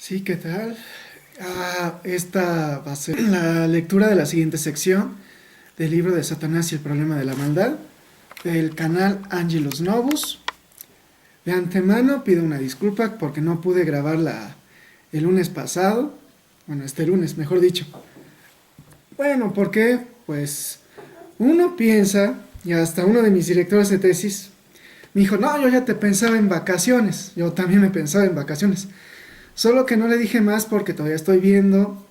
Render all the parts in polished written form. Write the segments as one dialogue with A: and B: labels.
A: Sí, ¿qué tal? Esta va a ser la lectura de la siguiente sección del libro de Satanás y el problema de la maldad, del canal Angelus Novus. De antemano pido una disculpa porque no pude grabarla el lunes pasado, bueno, este lunes, mejor dicho. Bueno, ¿por qué? Pues uno piensa, y hasta uno de mis directores de tesis me dijo, no, yo ya te pensaba en vacaciones, yo también me pensaba en vacaciones. Solo que no le dije más porque todavía estoy viendo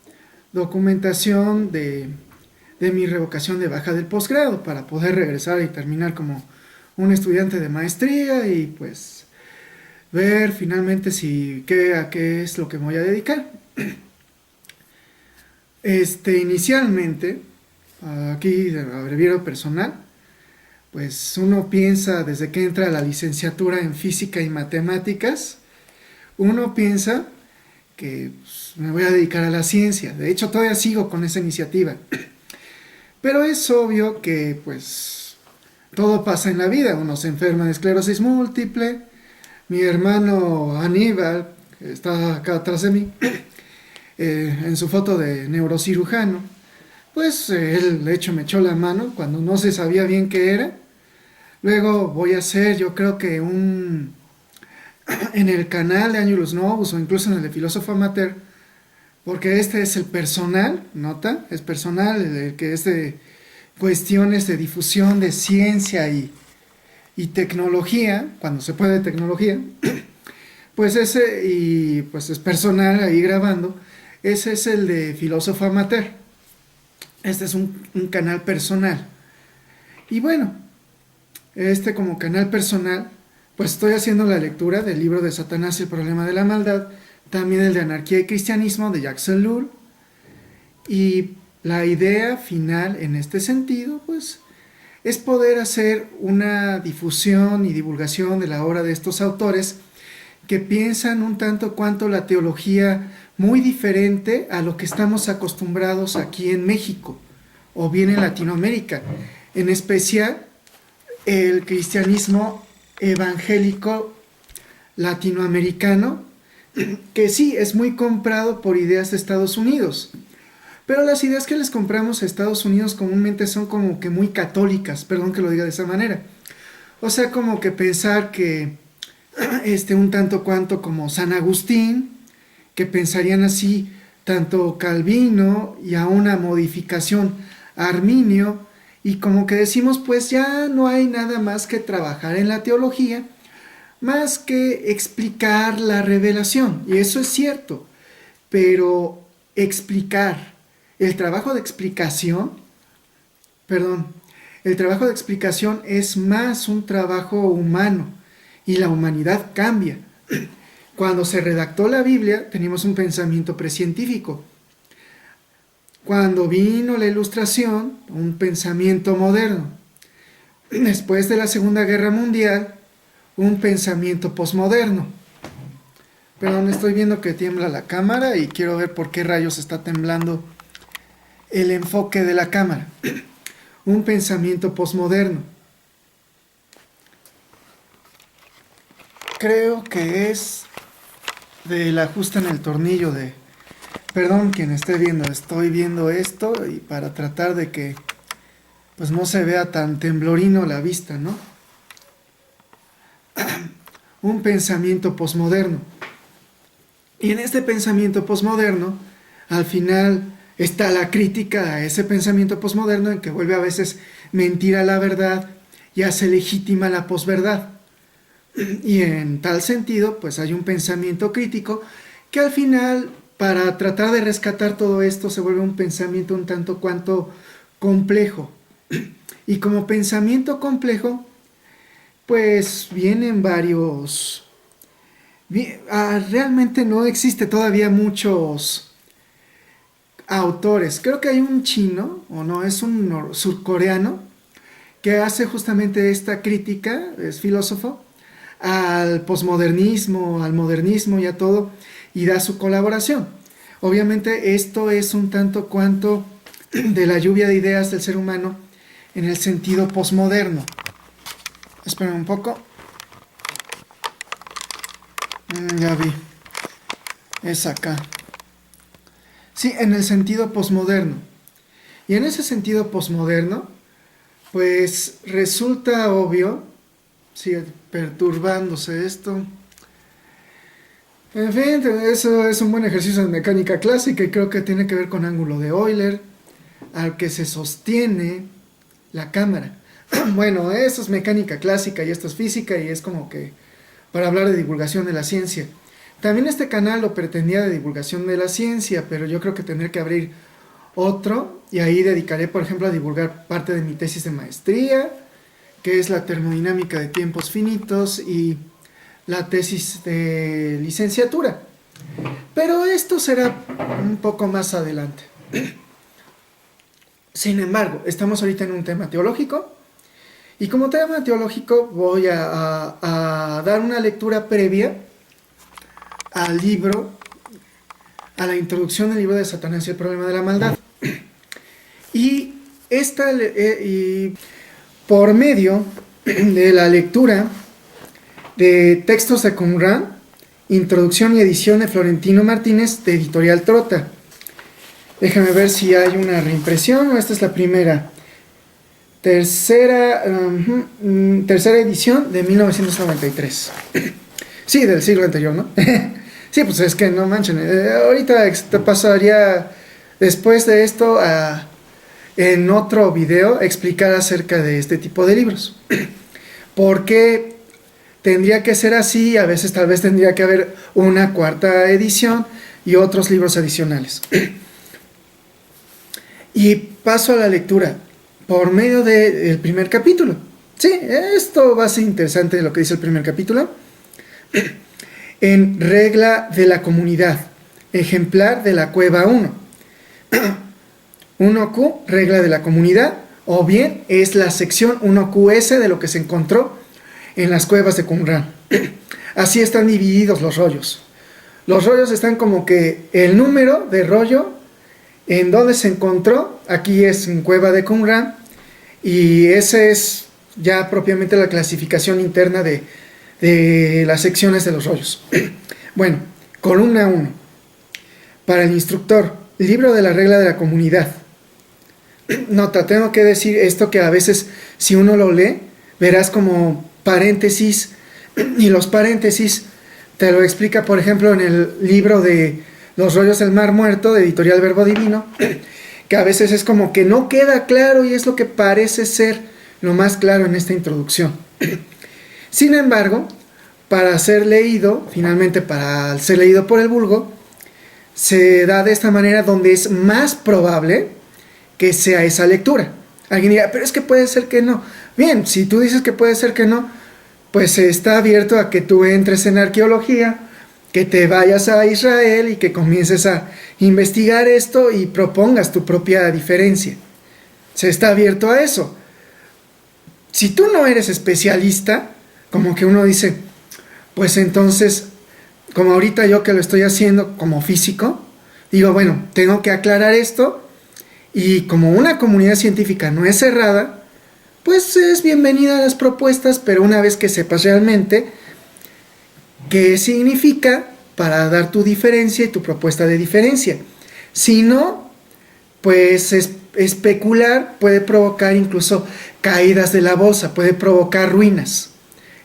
A: documentación de mi revocación de baja del posgrado para poder regresar y terminar como un estudiante de maestría y pues ver finalmente a qué es lo que me voy a dedicar. Inicialmente, aquí de abreviado personal, pues uno piensa desde que entra a la licenciatura en física y matemáticas, uno piensa que pues, me voy a dedicar a la ciencia. De hecho, todavía sigo con esa iniciativa. Pero es obvio que, pues, todo pasa en la vida. Uno se enferma de esclerosis múltiple. Mi hermano Aníbal, que está acá atrás de mí, en su foto de neurocirujano, pues él de hecho me echó la mano cuando no se sabía bien qué era. Luego voy a hacer, yo creo que en el canal de Angelus Novus o incluso en el de Filósofo Amateur, porque este es el personal, nota, es personal, el que es de cuestiones de difusión de ciencia y tecnología, cuando se puede tecnología, pues ese, y pues es personal ahí grabando, ese es el de Filósofo Amateur, este es un canal personal. Y bueno, como canal personal, pues estoy haciendo la lectura del libro de Satanás y el problema de la maldad, también el de Anarquía y Cristianismo de Jacques Ellul, y la idea final en este sentido, pues, es poder hacer una difusión y divulgación de la obra de estos autores que piensan un tanto cuanto la teología muy diferente a lo que estamos acostumbrados aquí en México o bien en Latinoamérica, en especial el cristianismo evangélico latinoamericano, que sí es muy comprado por ideas de Estados Unidos, pero las ideas que les compramos a Estados Unidos comúnmente son como que muy católicas, perdón que lo diga de esa manera. O sea, como que pensar que un tanto cuanto como San Agustín, que pensarían así tanto Calvino y a una modificación Arminio, y como que decimos pues ya no hay nada más que trabajar en la teología, más que explicar la revelación, y eso es cierto, pero explicar, el trabajo de explicación, perdón, el trabajo de explicación es más un trabajo humano, y la humanidad cambia. Cuando se redactó la Biblia teníamos un pensamiento precientífico. Cuando vino la Ilustración, un pensamiento moderno. Después de la Segunda Guerra Mundial, un pensamiento posmoderno. Perdón, estoy viendo que tiembla la cámara y quiero ver por qué rayos está temblando el enfoque de la cámara. Un pensamiento posmoderno. Creo que es del ajuste en el tornillo de... Perdón quien esté viendo, estoy viendo esto y para tratar de que pues no se vea tan temblorino la vista, ¿no? Un pensamiento posmoderno. Y en este pensamiento posmoderno, al final está la crítica a ese pensamiento posmoderno en que vuelve a veces mentira la verdad y hace legítima la posverdad. Y en tal sentido, pues hay un pensamiento crítico que al final, para tratar de rescatar todo esto, se vuelve un pensamiento un tanto cuanto complejo. Y como pensamiento complejo, pues vienen varios... Realmente no existe todavía muchos autores. Creo que hay un chino, o no, es un surcoreano, que hace justamente esta crítica, es filósofo, al posmodernismo, al modernismo y a todo, y da su colaboración. Obviamente esto es un tanto cuanto de la lluvia de ideas del ser humano en el sentido posmoderno. Esperen un poco. Ya vi. es acá. Sí, en el sentido posmoderno. Y en ese sentido posmoderno, pues resulta obvio, sigue perturbándose esto. En fin, eso es un buen ejercicio de mecánica clásica y creo que tiene que ver con ángulo de Euler, al que se sostiene la cámara. Bueno, eso es mecánica clásica y esto es física y es como que para hablar de divulgación de la ciencia. También este canal lo pretendía de divulgación de la ciencia, pero yo creo que tendré que abrir otro y ahí dedicaré, por ejemplo, a divulgar parte de mi tesis de maestría, que es la termodinámica de tiempos finitos, y la tesis de licenciatura. Pero esto será un poco más adelante. Sin embargo, estamos ahorita en un tema teológico y como tema teológico voy a dar una lectura previa al libro, a la introducción del libro de Satanás y el problema de la maldad. Y por medio de la lectura de textos de Qumran, introducción y edición de Florentino Martínez, de Editorial Trota. Déjame ver si hay una reimpresión. Esta es la primera. Tercera edición de 1993. Sí, del siglo anterior, ¿no? Sí, pues es que no manchen. Ahorita te pasaría, después de esto, en otro video, explicar acerca de este tipo de libros. ¿Por qué tendría que ser así? A veces tal vez tendría que haber una cuarta edición y otros libros adicionales. Y paso a la lectura por medio del primer capítulo. Sí, esto va a ser interesante lo que dice el primer capítulo. En regla de la comunidad, ejemplar de la cueva 1. 1Q, regla de la comunidad, o bien es la sección 1QS de lo que se encontró en las cuevas de Qumran. Así están divididos los rollos. Los rollos están como que el número de rollo en donde se encontró, aquí es en cueva de Qumran, y esa es ya propiamente la clasificación interna de las secciones de los rollos. Bueno, columna 1. Para el instructor, libro de la regla de la comunidad. Nota, tengo que decir esto que a veces si uno lo lee, verás como paréntesis, y los paréntesis te lo explica, por ejemplo, en el libro de Los rollos del mar muerto, de Editorial Verbo Divino, que a veces es como que no queda claro y es lo que parece ser lo más claro en esta introducción. Sin embargo, para ser leído, finalmente para ser leído por el vulgo, se da de esta manera donde es más probable que sea esa lectura. Alguien dirá, pero es que puede ser que no. Bien, si tú dices que puede ser que no, pues está abierto a que tú entres en arqueología, que te vayas a Israel y que comiences a investigar esto y propongas tu propia diferencia. Se está abierto a eso. Si tú no eres especialista, como que uno dice, pues entonces, como ahorita yo que lo estoy haciendo como físico, digo, bueno, tengo que aclarar esto, y como una comunidad científica no es cerrada, pues es bienvenida a las propuestas, pero una vez que sepas realmente qué significa para dar tu diferencia y tu propuesta de diferencia. Si no, pues especular puede provocar incluso caídas de la bolsa, puede provocar ruinas.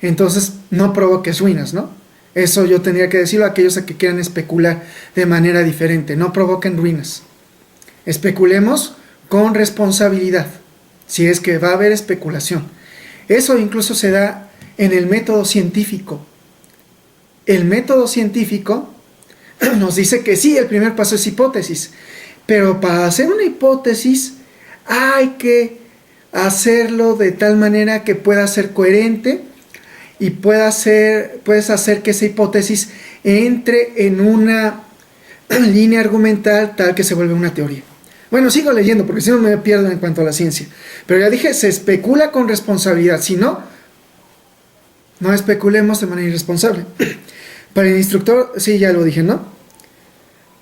A: Entonces, no provoques ruinas, ¿no? Eso yo tendría que decirlo a aquellos que quieran especular de manera diferente. No provoquen ruinas. Especulemos con responsabilidad, si es que va a haber especulación. Eso incluso se da en el método científico. El método científico nos dice que sí, el primer paso es hipótesis, pero para hacer una hipótesis hay que hacerlo de tal manera que pueda ser coherente y puedes hacer que esa hipótesis entre en una línea argumental tal que se vuelve una teoría. Bueno, sigo leyendo porque si no me pierdo en cuanto a la ciencia. Pero ya dije, se especula con responsabilidad. Si no, no especulemos de manera irresponsable. Para el instructor, sí, ya lo dije, ¿no?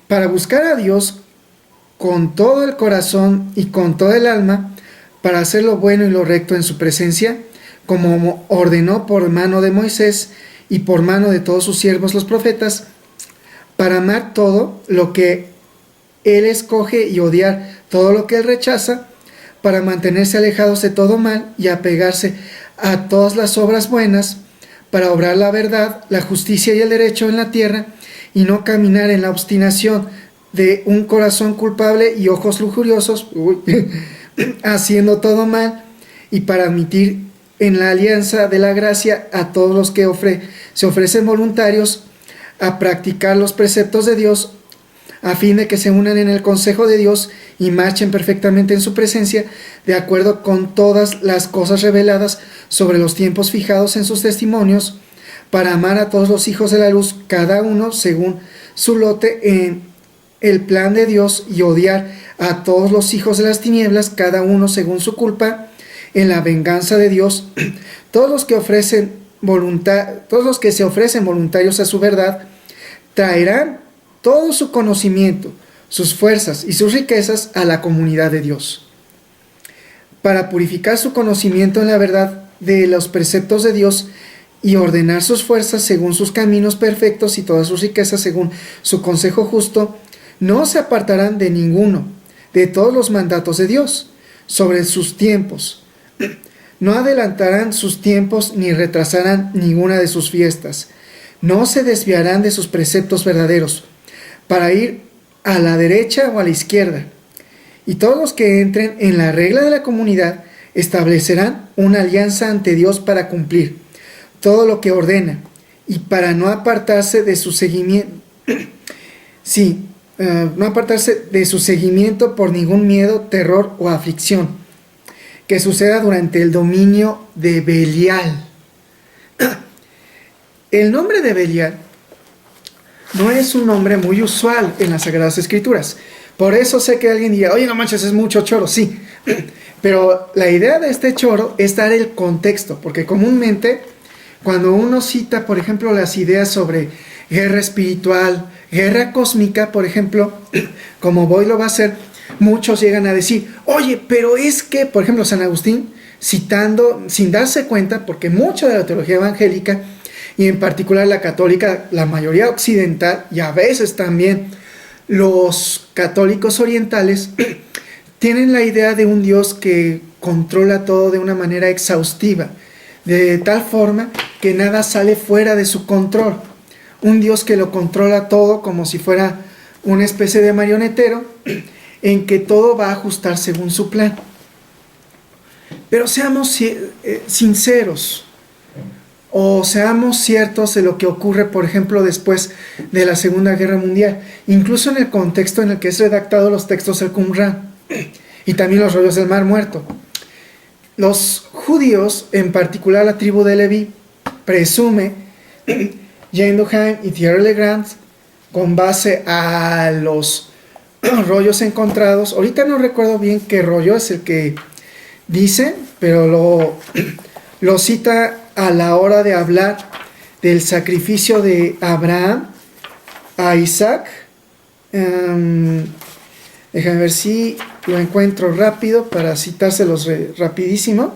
A: Para buscar a Dios con todo el corazón y con todo el alma, para hacer lo bueno y lo recto en su presencia, como ordenó por mano de Moisés y por mano de todos sus siervos los profetas, para amar todo lo que Él escoge y odiar todo lo que Él rechaza, para mantenerse alejados de todo mal y apegarse a todas las obras buenas, para obrar la verdad, la justicia y el derecho en la tierra, y no caminar en la obstinación de un corazón culpable y ojos lujuriosos, haciendo todo mal, y para admitir en la alianza de la gracia a todos los que se ofrecen voluntarios a practicar los preceptos de Dios, a fin de que se unan en el consejo de Dios y marchen perfectamente en su presencia, de acuerdo con todas las cosas reveladas sobre los tiempos fijados en sus testimonios, para amar a todos los hijos de la luz, cada uno según su lote en el plan de Dios, y odiar a todos los hijos de las tinieblas, cada uno según su culpa, en la venganza de Dios. Todos los que se ofrecen voluntarios a su verdad, traerán todo su conocimiento, sus fuerzas y sus riquezas a la comunidad de Dios, para purificar su conocimiento en la verdad de los preceptos de Dios, y ordenar sus fuerzas según sus caminos perfectos y todas sus riquezas según su consejo justo. No se apartarán de ninguno de todos los mandatos de Dios sobre sus tiempos. No adelantarán sus tiempos ni retrasarán ninguna de sus fiestas. No se desviarán de sus preceptos verdaderos para ir a la derecha o a la izquierda. Y todos los que entren en la regla de la comunidad establecerán una alianza ante Dios para cumplir todo lo que ordena, y para no apartarse de su seguimiento, no apartarse de su seguimiento por ningún miedo, terror o aflicción que suceda durante el dominio de Belial. El nombre de Belial no es un nombre muy usual en las Sagradas Escrituras. Por eso sé que alguien dirá, oye, no manches, es mucho choro. Sí, pero la idea de este choro es dar el contexto, porque comúnmente cuando uno cita, por ejemplo, las ideas sobre guerra espiritual, guerra cósmica, por ejemplo, como Boy lo va a hacer, muchos llegan a decir, oye, pero es que, por ejemplo, San Agustín, citando, sin darse cuenta, porque mucha de la teología evangélica, y en particular la católica, la mayoría occidental, y a veces también los católicos orientales, tienen la idea de un Dios que controla todo de una manera exhaustiva, de tal forma que nada sale fuera de su control. Un Dios que lo controla todo como si fuera una especie de marionetero, en que todo va a ajustar según su plan. Pero seamos sinceros, o seamos ciertos de lo que ocurre, por ejemplo, después de la Segunda Guerra Mundial, incluso en el contexto en el que es redactado los textos del Qumran y también los rollos del Mar Muerto. Los judíos, en particular la tribu de Leví, presume Jean Duhaime y Thierry Legrand, con base a los rollos encontrados. Ahorita no recuerdo bien qué rollo es el que dice, pero lo cita a la hora de hablar del sacrificio de Abraham a Isaac. Déjame ver si lo encuentro rápido para citárselos rapidísimo.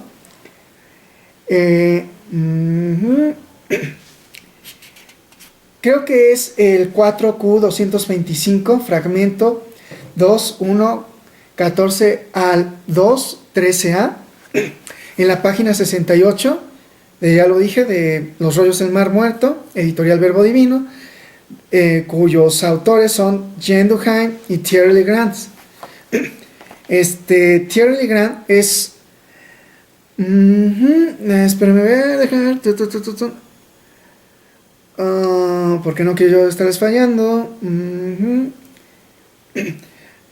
A: Creo que es el 4Q225, fragmento 2.1.14 al 2.13a, en la página 68, ya lo dije, de Los Rollos del Mar Muerto, editorial Verbo Divino, cuyos autores son Jean Duhaime y Thierry Legrand. Thierry Legrand es... espérame, déjame ver... porque no quiero yo estarles fallando.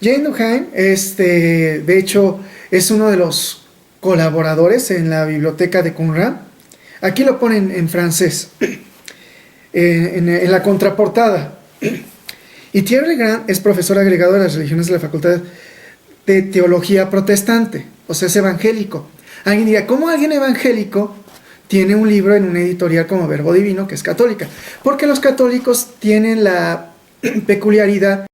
A: Jean Duhaime, de hecho, es uno de los colaboradores en la biblioteca de Qumran. Aquí lo ponen en francés, en la contraportada. Y Thierry Legrand es profesor agregado de las religiones de la Facultad de Teología Protestante, o sea, es evangélico. Alguien dirá, ¿cómo alguien evangélico tiene un libro en una editorial como Verbo Divino, que es católica? Porque los católicos tienen la peculiaridad